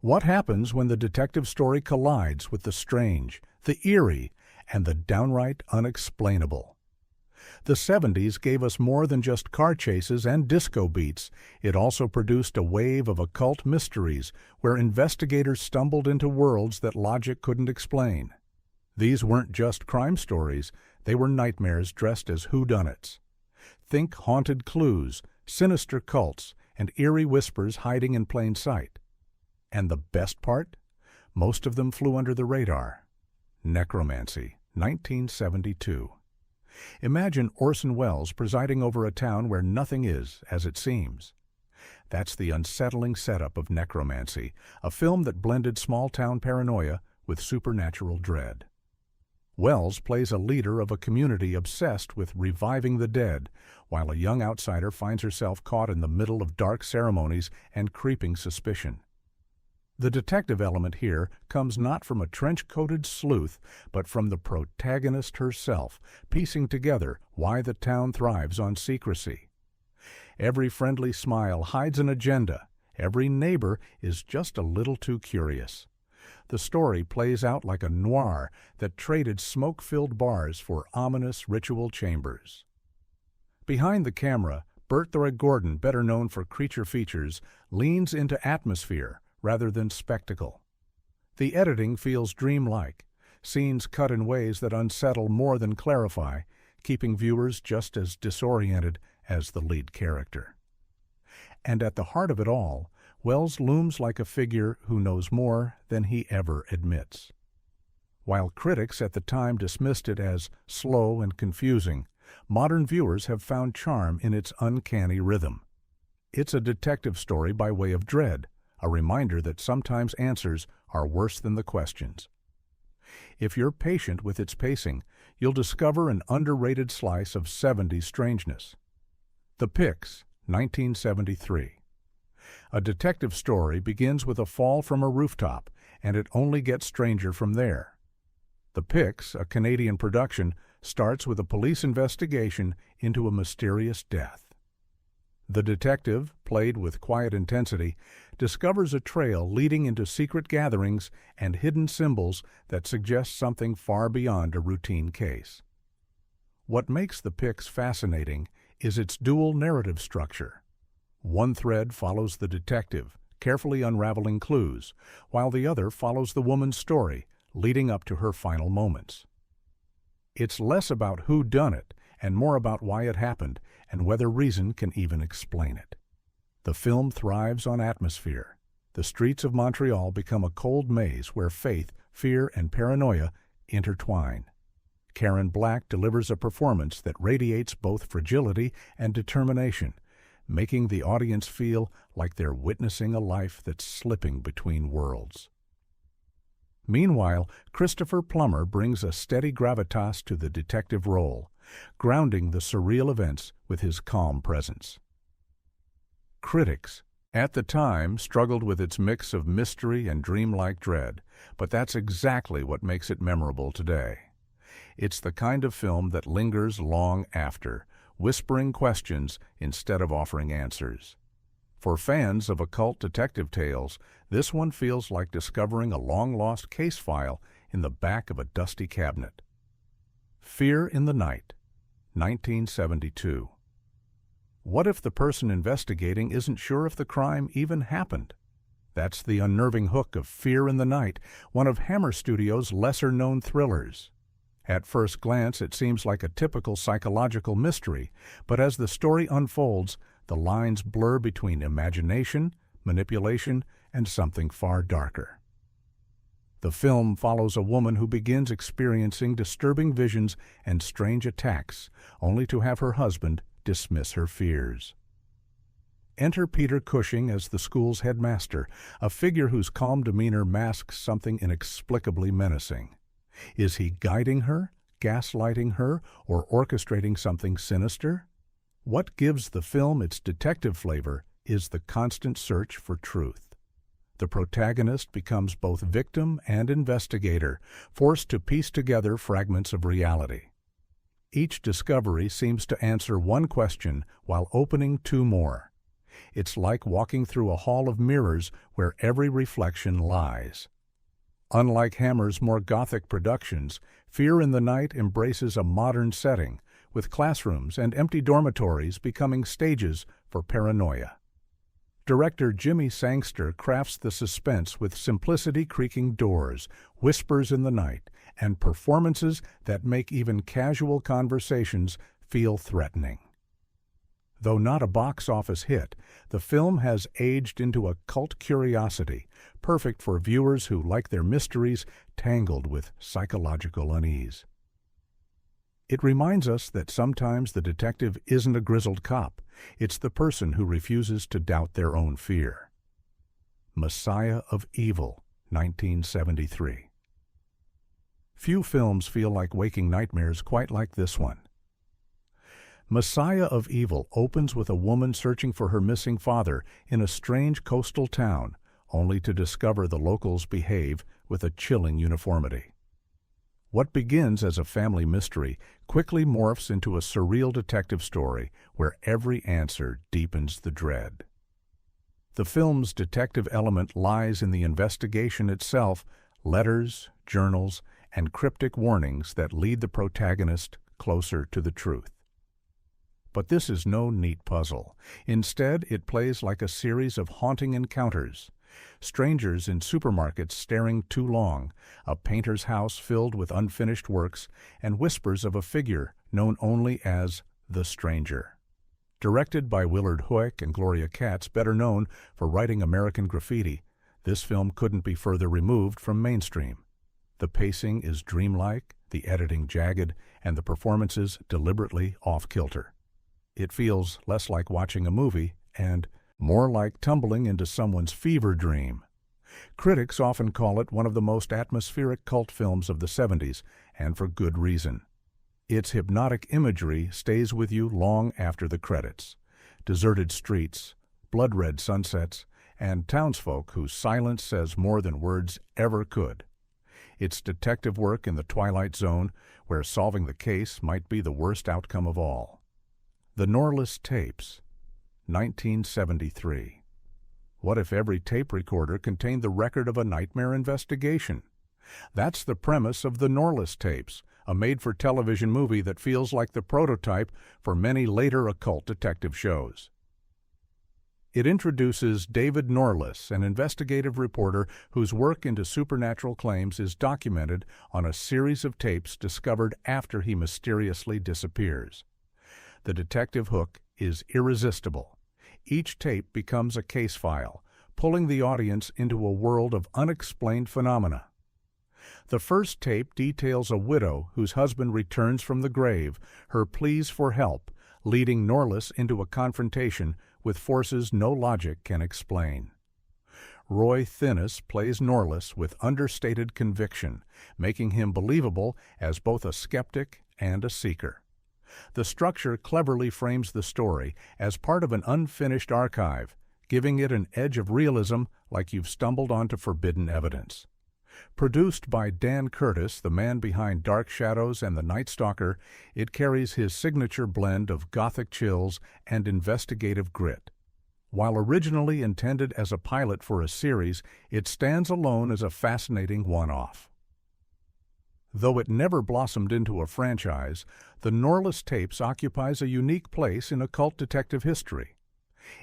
What happens when the detective story collides with the strange, the eerie, and the downright unexplainable? The 70s gave us more than just car chases and disco beats. It also produced a wave of occult mysteries where investigators stumbled into worlds that logic couldn't explain. These weren't just crime stories, they were nightmares dressed as whodunits. Think haunted clues, sinister cults, and eerie whispers hiding in plain sight. And the best part? Most of them flew under the radar. Necromancy, 1972. Imagine Orson Welles presiding over a town where nothing is as it seems. That's the unsettling setup of Necromancy, a film that blended small-town paranoia with supernatural dread. Welles plays a leader of a community obsessed with reviving the dead, while a young outsider finds herself caught in the middle of dark ceremonies and creeping suspicion. The detective element here comes not from a trench-coated sleuth, but from the protagonist herself, piecing together why the town thrives on secrecy. Every friendly smile hides an agenda. Every neighbor is just a little too curious. The story plays out like a noir that traded smoke-filled bars for ominous ritual chambers. Behind the camera, Burt Gordon, better known for creature features, leans into atmosphere rather than spectacle. The editing feels dreamlike, scenes cut in ways that unsettle more than clarify, keeping viewers just as disoriented as the lead character. And at the heart of it all, Welles looms like a figure who knows more than he ever admits. While critics at the time dismissed it as slow and confusing, modern viewers have found charm in its uncanny rhythm. It's a detective story by way of dread, a reminder that sometimes answers are worse than the questions. If you're patient with its pacing, you'll discover an underrated slice of 70s strangeness. The Pix, 1973. A detective story begins with a fall from a rooftop, and it only gets stranger from there. The Pix, a Canadian production, starts with a police investigation into a mysterious death. The detective, played with quiet intensity, discovers a trail leading into secret gatherings and hidden symbols that suggest something far beyond a routine case. What makes The Pix fascinating is its dual narrative structure. One thread follows the detective, carefully unraveling clues, while the other follows the woman's story, leading up to her final moments. It's less about who done it and more about why it happened and whether reason can even explain it. The film thrives on atmosphere. The streets of Montreal become a cold maze where faith, fear, and paranoia intertwine. Karen Black delivers a performance that radiates both fragility and determination, making the audience feel like they're witnessing a life that's slipping between worlds. Meanwhile, Christopher Plummer brings a steady gravitas to the detective role, grounding the surreal events with his calm presence. Critics, at the time, struggled with its mix of mystery and dreamlike dread, but that's exactly what makes it memorable today. It's the kind of film that lingers long after, whispering questions instead of offering answers. For fans of occult detective tales, this one feels like discovering a long-lost case file in the back of a dusty cabinet. Fear in the Night, 1972. What if the person investigating isn't sure if the crime even happened? That's the unnerving hook of Fear in the Night, one of Hammer Studios' lesser-known thrillers. At first glance, it seems like a typical psychological mystery, but as the story unfolds, the lines blur between imagination, manipulation, and something far darker. The film follows a woman who begins experiencing disturbing visions and strange attacks, only to have her husband dismiss her fears. Enter Peter Cushing as the school's headmaster, a figure whose calm demeanor masks something inexplicably menacing. Is he guiding her, gaslighting her, or orchestrating something sinister? What gives the film its detective flavor is the constant search for truth. The protagonist becomes both victim and investigator, forced to piece together fragments of reality. Each discovery seems to answer one question while opening two more. It's like walking through a hall of mirrors where every reflection lies. Unlike Hammer's more gothic productions, Fear in the Night embraces a modern setting, with classrooms and empty dormitories becoming stages for paranoia. Director Jimmy Sangster crafts the suspense with simplicity creaking doors, whispers in the night, and performances that make even casual conversations feel threatening. Though not a box office hit, the film has aged into a cult curiosity, perfect for viewers who like their mysteries tangled with psychological unease. It reminds us that sometimes the detective isn't a grizzled cop, it's the person who refuses to doubt their own fear. Messiah of Evil, 1973. Few films feel like waking nightmares quite like this one. Messiah of Evil opens with a woman searching for her missing father in a strange coastal town, only to discover the locals behave with a chilling uniformity. What begins as a family mystery quickly morphs into a surreal detective story where every answer deepens the dread. The film's detective element lies in the investigation itself, letters, journals, and cryptic warnings that lead the protagonist closer to the truth. But this is no neat puzzle. Instead, it plays like a series of haunting encounters. Strangers in supermarkets staring too long, a painter's house filled with unfinished works, and whispers of a figure known only as the Stranger. Directed by Willard Huyck and Gloria Katz, better known for writing American Graffiti, this film couldn't be further removed from mainstream. The pacing is dreamlike, the editing jagged, and the performances deliberately off-kilter. It feels less like watching a movie and more like tumbling into someone's fever dream. Critics often call it one of the most atmospheric cult films of the 70s, and for good reason. Its hypnotic imagery stays with you long after the credits. Deserted streets, blood-red sunsets, and townsfolk whose silence says more than words ever could. It's detective work in the Twilight Zone, where solving the case might be the worst outcome of all. The Norliss Tapes, 1973. What if every tape recorder contained the record of a nightmare investigation? That's the premise of the Norliss Tapes, a made-for-television movie that feels like the prototype for many later occult detective shows. It introduces David Norliss, an investigative reporter whose work into supernatural claims is documented on a series of tapes discovered after he mysteriously disappears. The detective hook is irresistible. Each tape becomes a case file, pulling the audience into a world of unexplained phenomena. The first tape details a widow whose husband returns from the grave, her pleas for help, leading Norliss into a confrontation with forces no logic can explain. Roy Thinnes plays Norliss with understated conviction, making him believable as both a skeptic and a seeker. The structure cleverly frames the story as part of an unfinished archive, giving it an edge of realism like you've stumbled onto forbidden evidence. Produced by Dan Curtis, the man behind Dark Shadows and the Night Stalker, it carries his signature blend of gothic chills and investigative grit. While originally intended as a pilot for a series, it stands alone as a fascinating one-off. Though it never blossomed into a franchise, the Norliss Tapes occupies a unique place in occult detective history.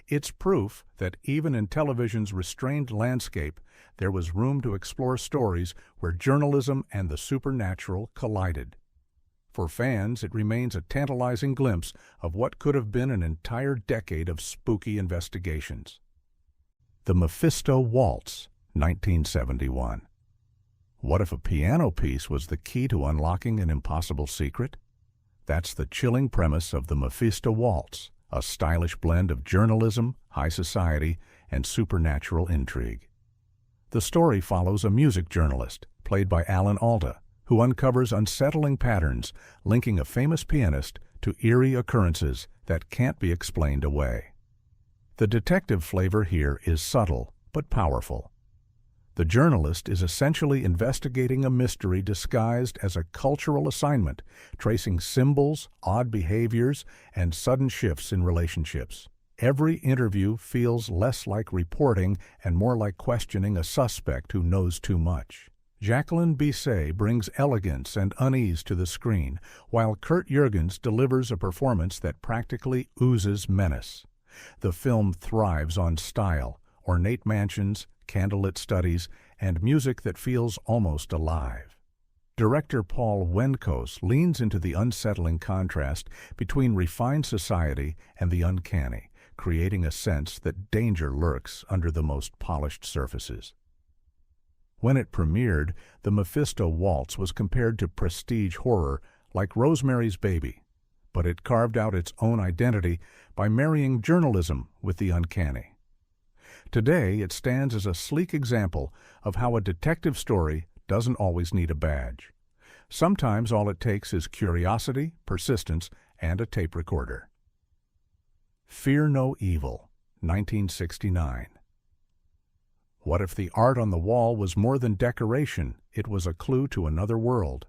It's proof that even in television's restrained landscape, there was room to explore stories where journalism and the supernatural collided. For fans, it remains a tantalizing glimpse of what could have been an entire decade of spooky investigations. The Mephisto Waltz, 1971. What if a piano piece was the key to unlocking an impossible secret? That's the chilling premise of the Mephisto Waltz, a stylish blend of journalism, high society, and supernatural intrigue. The story follows a music journalist, played by Alan Alda, who uncovers unsettling patterns linking a famous pianist to eerie occurrences that can't be explained away. The detective flavor here is subtle but powerful. The journalist is essentially investigating a mystery disguised as a cultural assignment, tracing symbols, odd behaviors, and sudden shifts in relationships. Every interview feels less like reporting and more like questioning a suspect who knows too much. Jacqueline Bisset brings elegance and unease to the screen, while Kurt Jürgens delivers a performance that practically oozes menace. The film thrives on style, ornate mansions, candlelit studies, and music that feels almost alive. Director Paul Wenkos leans into the unsettling contrast between refined society and the uncanny, creating a sense that danger lurks under the most polished surfaces. When it premiered, the Mephisto Waltz was compared to prestige horror like Rosemary's Baby, but it carved out its own identity by marrying journalism with the uncanny. Today, it stands as a sleek example of how a detective story doesn't always need a badge. Sometimes all it takes is curiosity, persistence, and a tape recorder. Fear No Evil, 1969. What if the art on the wall was more than decoration? It was a clue to another world.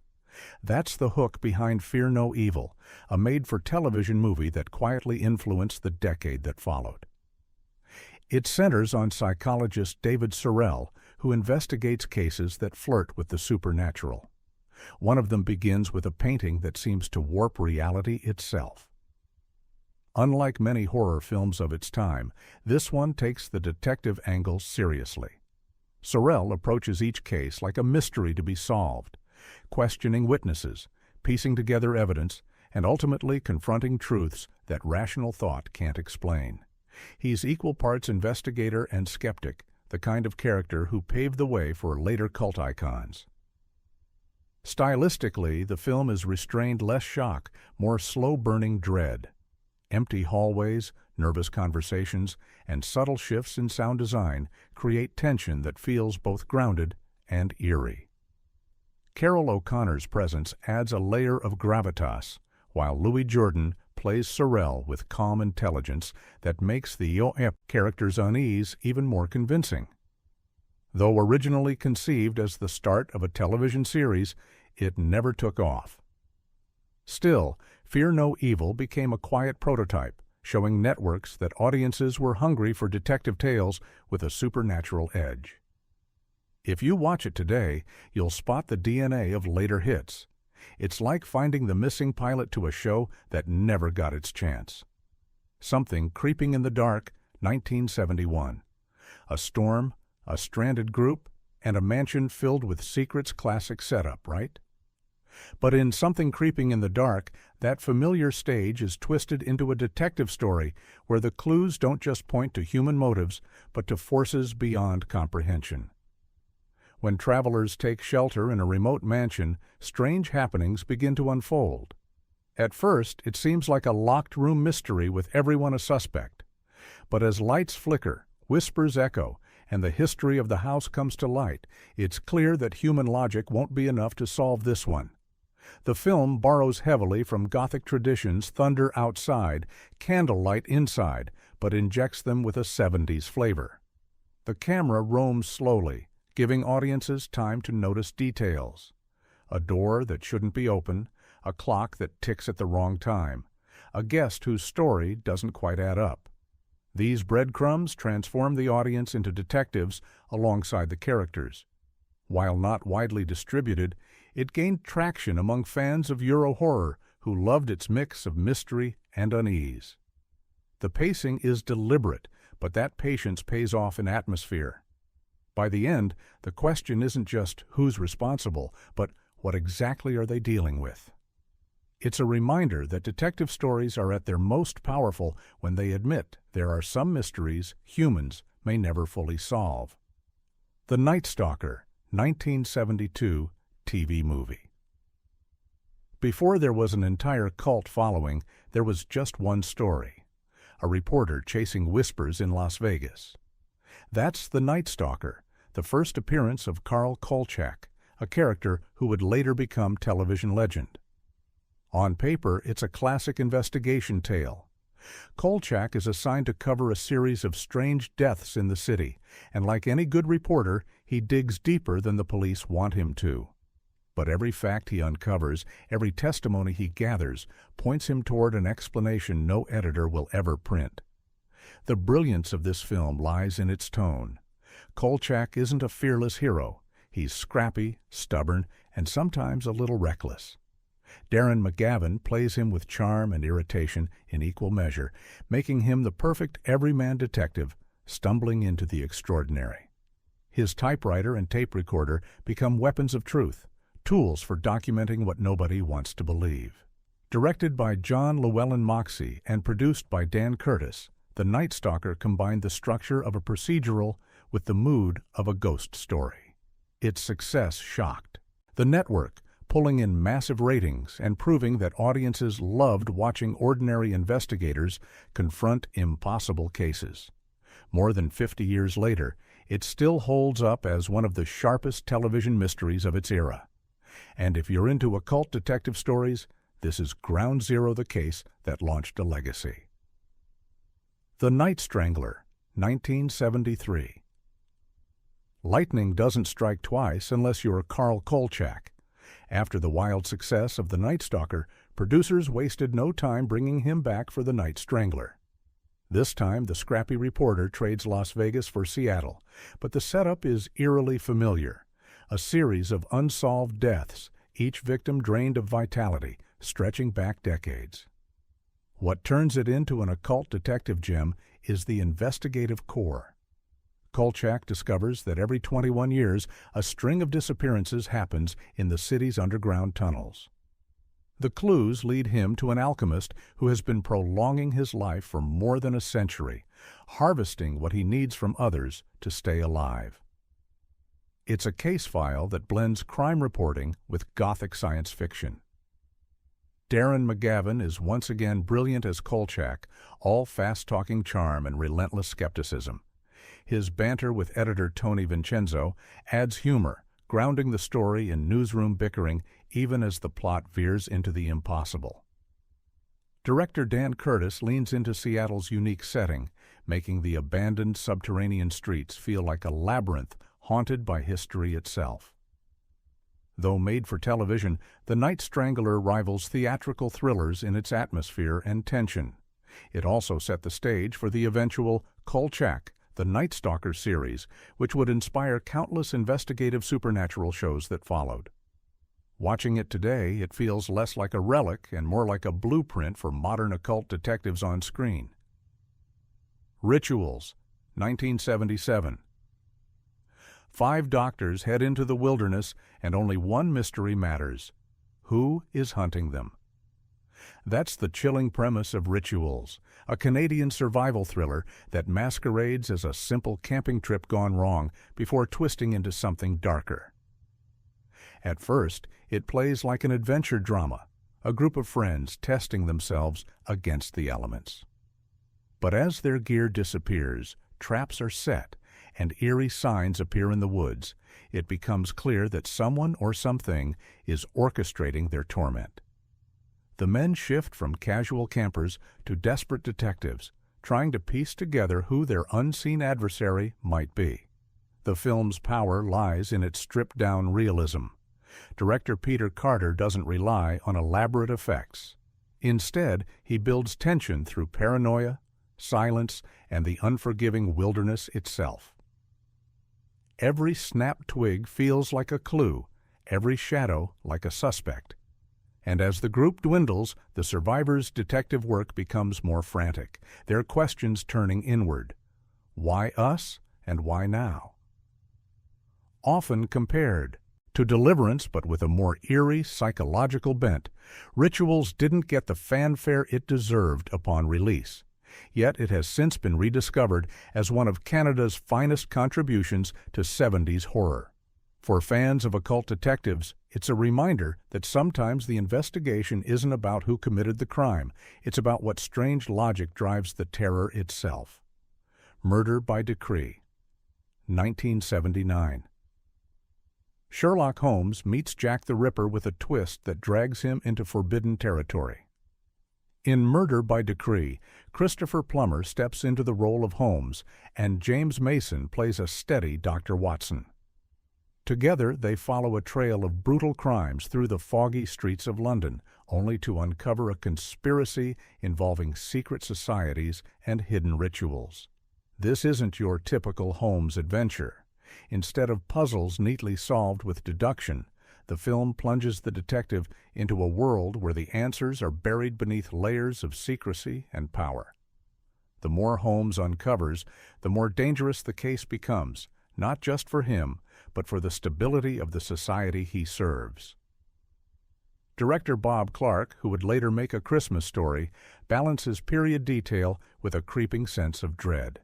That's the hook behind Fear No Evil, a made-for-television movie that quietly influenced the decade that followed. It centers on psychologist David Sorrell, who investigates cases that flirt with the supernatural. One of them begins with a painting that seems to warp reality itself. Unlike many horror films of its time, this one takes the detective angle seriously. Sorrell approaches each case like a mystery to be solved, questioning witnesses, piecing together evidence, and ultimately confronting truths that rational thought can't explain. He's equal parts investigator and skeptic, the kind of character who paved the way for later cult icons. Stylistically, the film is restrained less shock, more slow-burning dread. Empty hallways, nervous conversations, and subtle shifts in sound design create tension that feels both grounded and eerie. Carol O'Connor's presence adds a layer of gravitas, while Louis Jourdan plays Sorrell with calm intelligence that makes the character's unease even more convincing. Though originally conceived as the start of a television series, it never took off. Still, Fear No Evil became a quiet prototype, showing networks that audiences were hungry for detective tales with a supernatural edge. If you watch it today, you'll spot the DNA of later hits. It's like finding the missing pilot to a show that never got its chance. Something Creeping in the Dark, 1971. A storm, a stranded group, and a mansion filled with secrets. Classic setup, right? But in Something Creeping in the Dark, that familiar stage is twisted into a detective story where the clues don't just point to human motives, but to forces beyond comprehension. When travelers take shelter in a remote mansion, strange happenings begin to unfold. At first, it seems like a locked-room mystery with everyone a suspect. But as lights flicker, whispers echo, and the history of the house comes to light, it's clear that human logic won't be enough to solve this one. The film borrows heavily from Gothic traditions, thunder outside, candlelight inside, but injects them with a 70s flavor. The camera roams slowly, giving audiences time to notice details. A door that shouldn't be open, a clock that ticks at the wrong time, a guest whose story doesn't quite add up. These breadcrumbs transform the audience into detectives alongside the characters. While not widely distributed, it gained traction among fans of Euro horror who loved its mix of mystery and unease. The pacing is deliberate, but that patience pays off in atmosphere. By the end, the question isn't just who's responsible, but what exactly are they dealing with? It's a reminder that detective stories are at their most powerful when they admit there are some mysteries humans may never fully solve. The Night Stalker, 1972 TV movie. Before there was an entire cult following, there was just one story: a reporter chasing whispers in Las Vegas. That's The Night Stalker, the first appearance of Carl Kolchak, a character who would later become television legend. On paper, it's a classic investigation tale. Kolchak is assigned to cover a series of strange deaths in the city, and like any good reporter, he digs deeper than the police want him to. But every fact he uncovers, every testimony he gathers, points him toward an explanation no editor will ever print. The brilliance of this film lies in its tone. Kolchak isn't a fearless hero. He's scrappy, stubborn, and sometimes a little reckless. Darren McGavin plays him with charm and irritation in equal measure, making him the perfect everyman detective stumbling into the extraordinary. His typewriter and tape recorder become weapons of truth, tools for documenting what nobody wants to believe. Directed by John Llewellyn Moxey and produced by Dan Curtis, The Night Stalker combined the structure of a procedural with the mood of a ghost story. Its success shocked the network, pulling in massive ratings and proving that audiences loved watching ordinary investigators confront impossible cases. More than 50 years later, it still holds up as one of the sharpest television mysteries of its era. And if you're into occult detective stories, this is ground zero, the case that launched a legacy. The Night Strangler, 1973. Lightning doesn't strike twice unless you're Carl Kolchak. After the wild success of The Night Stalker, producers wasted no time bringing him back for The Night Strangler. This time, the scrappy reporter trades Las Vegas for Seattle, but the setup is eerily familiar. A series of unsolved deaths, each victim drained of vitality, stretching back decades. What turns it into an occult detective gem is the investigative core. Kolchak discovers that every 21 years, a string of disappearances happens in the city's underground tunnels. The clues lead him to an alchemist who has been prolonging his life for more than a century, harvesting what he needs from others to stay alive. It's a case file that blends crime reporting with gothic science fiction. Darren McGavin is once again brilliant as Kolchak, all fast-talking charm and relentless skepticism. His banter with editor Tony Vincenzo adds humor, grounding the story in newsroom bickering even as the plot veers into the impossible. Director Dan Curtis leans into Seattle's unique setting, making the abandoned subterranean streets feel like a labyrinth haunted by history itself. Though made for television, The Night Strangler rivals theatrical thrillers in its atmosphere and tension. It also set the stage for the eventual Kolchak, The Night Stalker series, which would inspire countless investigative supernatural shows that followed. Watching it today, it feels less like a relic and more like a blueprint for modern occult detectives on screen. Rituals, 1977. 5 doctors head into the wilderness, and only one mystery matters: who is hunting them? That's the chilling premise of Rituals, a Canadian survival thriller that masquerades as a simple camping trip gone wrong before twisting into something darker. At first, it plays like an adventure drama, a group of friends testing themselves against the elements. But as their gear disappears, traps are set, and eerie signs appear in the woods, it becomes clear that someone or something is orchestrating their torment. The men shift from casual campers to desperate detectives, trying to piece together who their unseen adversary might be. The film's power lies in its stripped-down realism. Director Peter Carter doesn't rely on elaborate effects. Instead, he builds tension through paranoia, silence, and the unforgiving wilderness itself. Every snapped twig feels like a clue, every shadow like a suspect. And as the group dwindles, the survivors' detective work becomes more frantic, their questions turning inward. Why us, and why now? Often compared to Deliverance, but with a more eerie psychological bent, Rituals didn't get the fanfare it deserved upon release. Yet it has since been rediscovered as one of Canada's finest contributions to 70s horror. For fans of occult detectives, it's a reminder that sometimes the investigation isn't about who committed the crime, it's about what strange logic drives the terror itself. Murder by Decree, 1979. Sherlock Holmes meets Jack the Ripper with a twist that drags him into forbidden territory. In Murder by Decree, Christopher Plummer steps into the role of Holmes, and James Mason plays a steady Dr. Watson. Together, they follow a trail of brutal crimes through the foggy streets of London, only to uncover a conspiracy involving secret societies and hidden rituals. This isn't your typical Holmes adventure. Instead of puzzles neatly solved with deduction, the film plunges the detective into a world where the answers are buried beneath layers of secrecy and power. The more Holmes uncovers, the more dangerous the case becomes, not just for him, but for the stability of the society he serves. Director Bob Clark, who would later make A Christmas Story, balances period detail with a creeping sense of dread.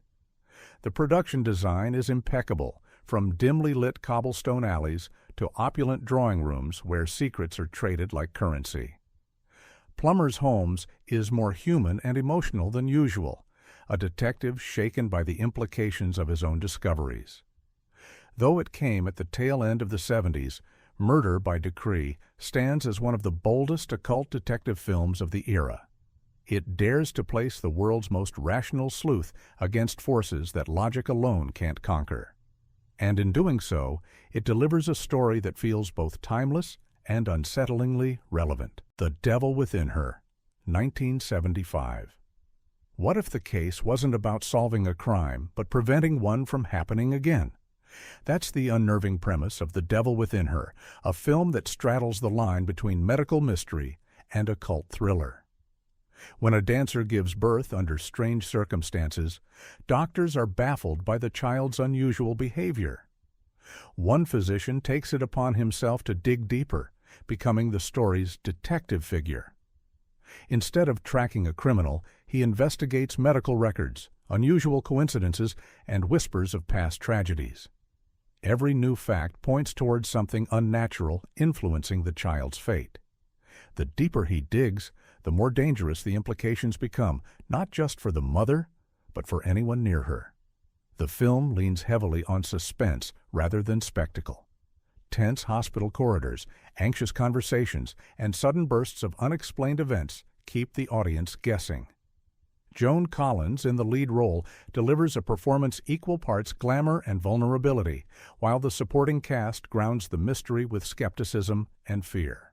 The production design is impeccable, from dimly lit cobblestone alleys to opulent drawing rooms where secrets are traded like currency. Plummer's Holmes is more human and emotional than usual, a detective shaken by the implications of his own discoveries. Though it came at the tail end of the 70s, Murder by Decree stands as one of the boldest occult detective films of the era. It dares to place the world's most rational sleuth against forces that logic alone can't conquer. And in doing so, it delivers a story that feels both timeless and unsettlingly relevant. The Devil Within Her, 1975. What if the case wasn't about solving a crime, but preventing one from happening again? That's the unnerving premise of The Devil Within Her, a film that straddles the line between medical mystery and occult thriller. When a dancer gives birth under strange circumstances, doctors are baffled by the child's unusual behavior. One physician takes it upon himself to dig deeper, becoming the story's detective figure. Instead of tracking a criminal, he investigates medical records, unusual coincidences, and whispers of past tragedies. Every new fact points towards something unnatural influencing the child's fate. The deeper he digs, the more dangerous the implications become, not just for the mother, but for anyone near her. The film leans heavily on suspense rather than spectacle. Tense hospital corridors, anxious conversations, and sudden bursts of unexplained events keep the audience guessing. Joan Collins, in the lead role, delivers a performance equal parts glamour and vulnerability, while the supporting cast grounds the mystery with skepticism and fear.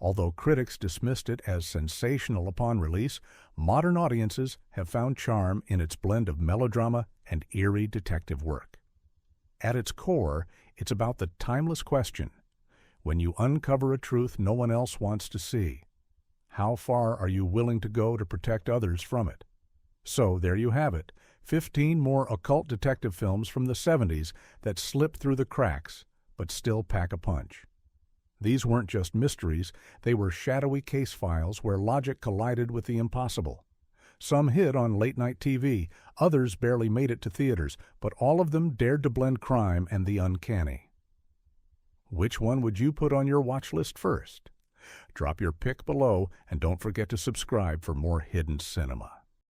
Although critics dismissed it as sensational upon release, modern audiences have found charm in its blend of melodrama and eerie detective work. At its core, it's about the timeless question: when you uncover a truth no one else wants to see, how far are you willing to go to protect others from it? So there you have it, 15 more occult detective films from the 70s that slip through the cracks, but still pack a punch. These weren't just mysteries, they were shadowy case files where logic collided with the impossible. Some hit on late-night TV, others barely made it to theaters, but all of them dared to blend crime and the uncanny. Which one would you put on your watch list first? Drop your pick below, and don't forget to subscribe for more hidden cinema.